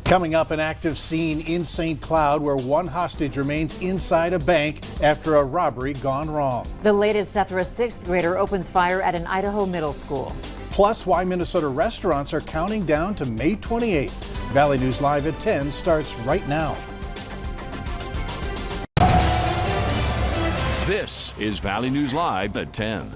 Coming up, an active scene in St. Cloud where one hostage remains inside a bank after a robbery gone wrong. The latest after a sixth grader opens fire at an Idaho middle school. Plus, why Minnesota restaurants are counting down to May 28th. Valley News Live at 10 starts right now. This is Valley News Live at 10.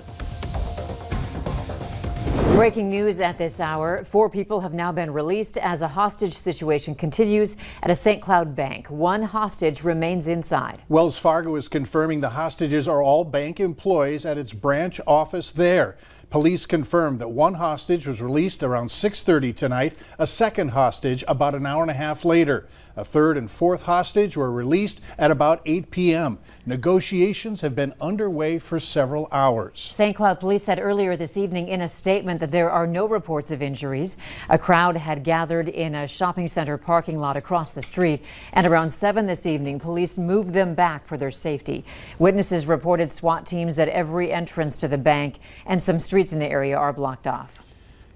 Breaking news at this hour. 4 people have now been released as a hostage situation continues at a St. Cloud bank. One hostage remains inside. Wells Fargo is confirming the hostages are all bank employees at its branch office there. Police confirmed that one hostage was released around 6:30 tonight, a second hostage about an hour and a half later. A third and fourth hostage were released at about 8 p.m. Negotiations have been underway for several hours. St. Cloud police said earlier this evening in a statement that there are no reports of injuries. A crowd had gathered in a shopping center parking lot across the street, and around 7 this evening, police moved them back for their safety. Witnesses reported SWAT teams at every entrance to the bank, and some streets in the area are blocked off.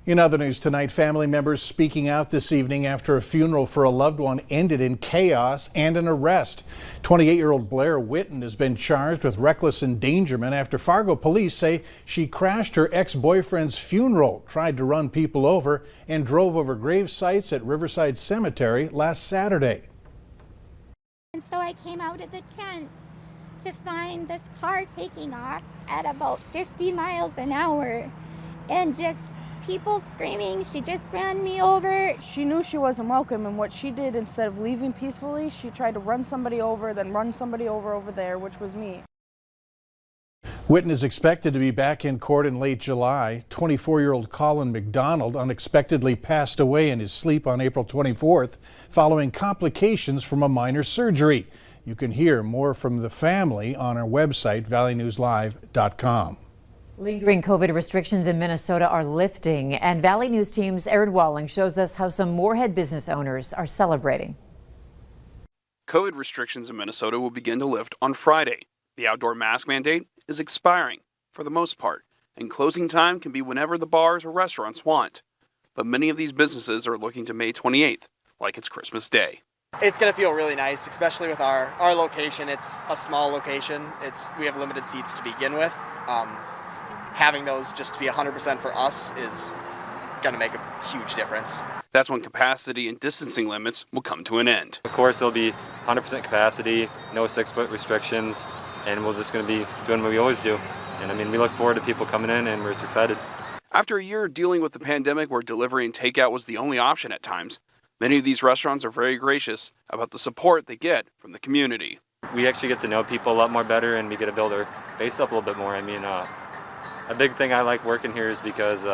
In other news tonight, family members speaking out this evening after a funeral for a loved one ended in chaos and an arrest. 28-year-old Blair Witten has been charged with reckless endangerment after Fargo police say she crashed her ex-boyfriend's funeral, tried to run people over, and drove over grave sites at Riverside Cemetery last Saturday. And so I came out of the tent to find this car taking off at about 50 miles an hour and just people screaming. She just ran me over. She knew she wasn't welcome, and what she did, instead of leaving peacefully, she tried to run somebody over, then run somebody over there, which was me. Witten is expected to be back in court in late July. 24-year-old Colin McDonald unexpectedly passed away in his sleep on April 24th following complications from a minor surgery. You can hear more from the family on our website, valleynewslive.com. Lingering COVID restrictions in Minnesota are lifting, and Valley News Team's Aaron Walling shows us how some Moorhead business owners are celebrating. COVID restrictions in Minnesota will begin to lift on Friday. The outdoor mask mandate is expiring for the most part, and closing time can be whenever the bars or restaurants want. But many of these businesses are looking to May 28th, like it's Christmas Day. It's going to feel really nice, especially with our location. It's a small location. We have limited seats to begin with. Having those just to be 100% for us is going to make a huge difference. That's when capacity and distancing limits will come to an end. Of course, it'll be 100% capacity, no 6-foot restrictions, and we're just going to be doing what we always do. And I mean, we look forward to people coming in, and we're just excited. After a year dealing with the pandemic where delivery and takeout was the only option at times, many of these restaurants are very gracious about the support they get from the community. We actually get to know people a lot more better, and we get to build our base up a little bit more. I mean, a big thing I like working here is because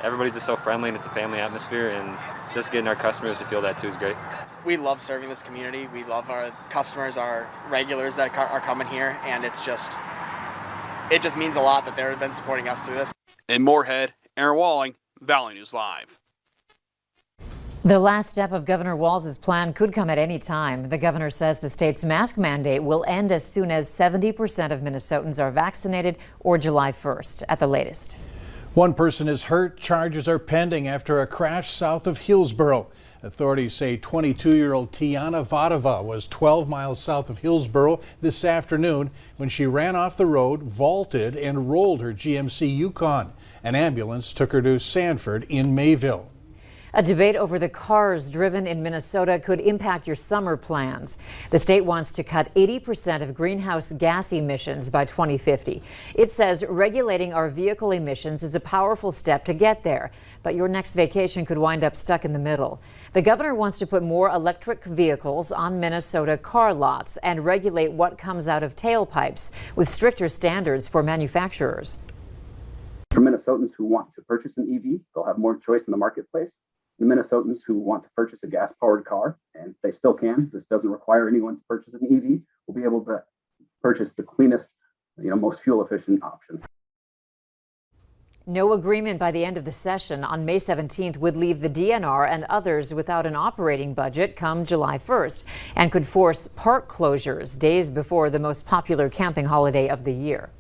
everybody's just so friendly, and it's a family atmosphere, and just getting our customers to feel that too is great. We love serving this community. We love our customers, our regulars that are coming here, and it just means a lot that they've been supporting us through this. In Moorhead, Aaron Walling, Valley News Live. The last step of Governor Walz's plan could come at any time. The governor says the state's mask mandate will end as soon as 70% of Minnesotans are vaccinated, or July 1st at the latest. One person is hurt. Charges are pending after a crash south of Hillsboro. Authorities say 22-year-old Tiana Vadova was 12 miles south of Hillsboro this afternoon when she ran off the road, vaulted, and rolled her GMC Yukon. An ambulance took her to Sanford in Mayville. A debate over the cars driven in Minnesota could impact your summer plans. The state wants to cut 80% of greenhouse gas emissions by 2050. It says regulating our vehicle emissions is a powerful step to get there, but your next vacation could wind up stuck in the middle. The governor wants to put more electric vehicles on Minnesota car lots and regulate what comes out of tailpipes with stricter standards for manufacturers. For Minnesotans who want to purchase an EV, they'll have more choice in the marketplace. The Minnesotans who want to purchase a gas-powered car, and they still can, this doesn't require anyone to purchase an EV, will be able to purchase the cleanest, most fuel-efficient option. No agreement by the end of the session on May 17th would leave the DNR and others without an operating budget come July 1st and could force park closures days before the most popular camping holiday of the year.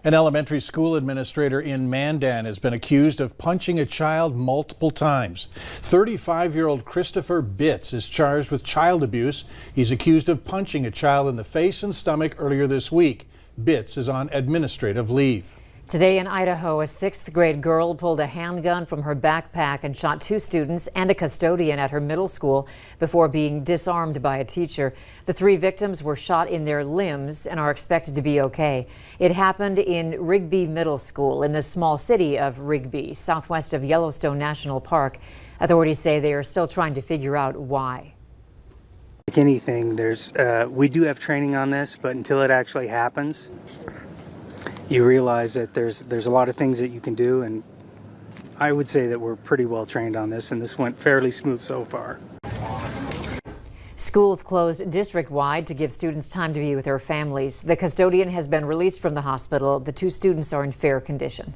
An elementary school administrator in Mandan has been accused of punching a child multiple times. 35-year-old Christopher Bitts is charged with child abuse. He's accused of punching a child in the face and stomach earlier this week. Bitts is on administrative leave. Today in Idaho, a 6th grade girl pulled a handgun from her backpack and shot 2 students and a custodian at her middle school before being disarmed by a teacher. The 3 victims were shot in their limbs and are expected to be okay. It happened in Rigby Middle School in the small city of Rigby, southwest of Yellowstone National Park. Authorities say they are still trying to figure out why. Like anything, we do have training on this, but until it actually happens, you realize that there's a lot of things that you can do, and I would say that we're pretty well trained on this, and this went fairly smooth so far. Schools closed district-wide to give students time to be with their families. The custodian has been released from the hospital. The 2 students are in fair condition.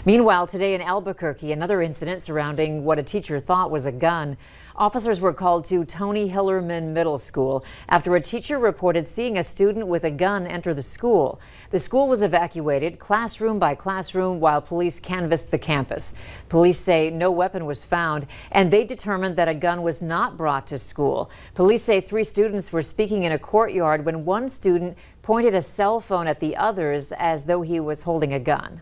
Meanwhile, today in Albuquerque, another incident surrounding what a teacher thought was a gun. Officers were called to Tony Hillerman Middle School after a teacher reported seeing a student with a gun enter the school. The school was evacuated classroom by classroom while police canvassed the campus. Police say no weapon was found, and they determined that a gun was not brought to school. Police say 3 students were speaking in a courtyard when one student pointed a cell phone at the others as though he was holding a gun.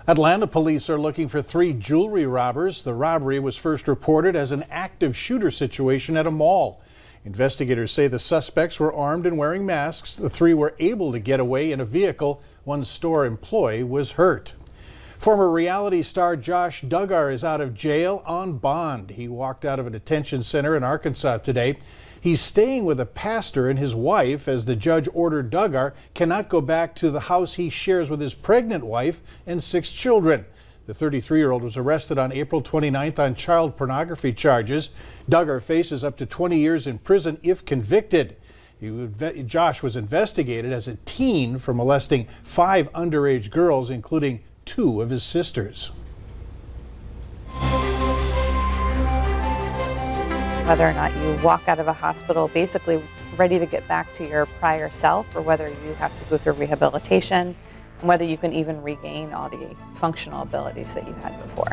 Atlanta police are looking for 3 jewelry robbers. The robbery was first reported as an active shooter situation at a mall. Investigators say the suspects were armed and wearing masks. The 3 were able to get away in a vehicle. One store employee was hurt. Former reality star Josh Duggar is out of jail on bond. He walked out of a detention center in Arkansas today. He's staying with a pastor and his wife as the judge ordered Duggar cannot go back to the house he shares with his pregnant wife and 6 children. The 33-year-old was arrested on April 29th on child pornography charges. Duggar faces up to 20 years in prison if convicted. Josh was investigated as a teen for molesting 5 underage girls, including 2 of his sisters. Whether or not you walk out of a hospital basically ready to get back to your prior self, or whether you have to go through rehabilitation, and whether you can even regain all the functional abilities that you had before.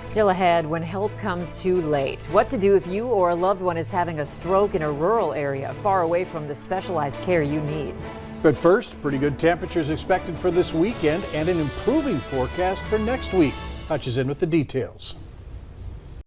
Still ahead, when help comes too late. What to do if you or a loved one is having a stroke in a rural area far away from the specialized care you need. But first, pretty good temperatures expected for this weekend and an improving forecast for next week. Hutch is in with the details.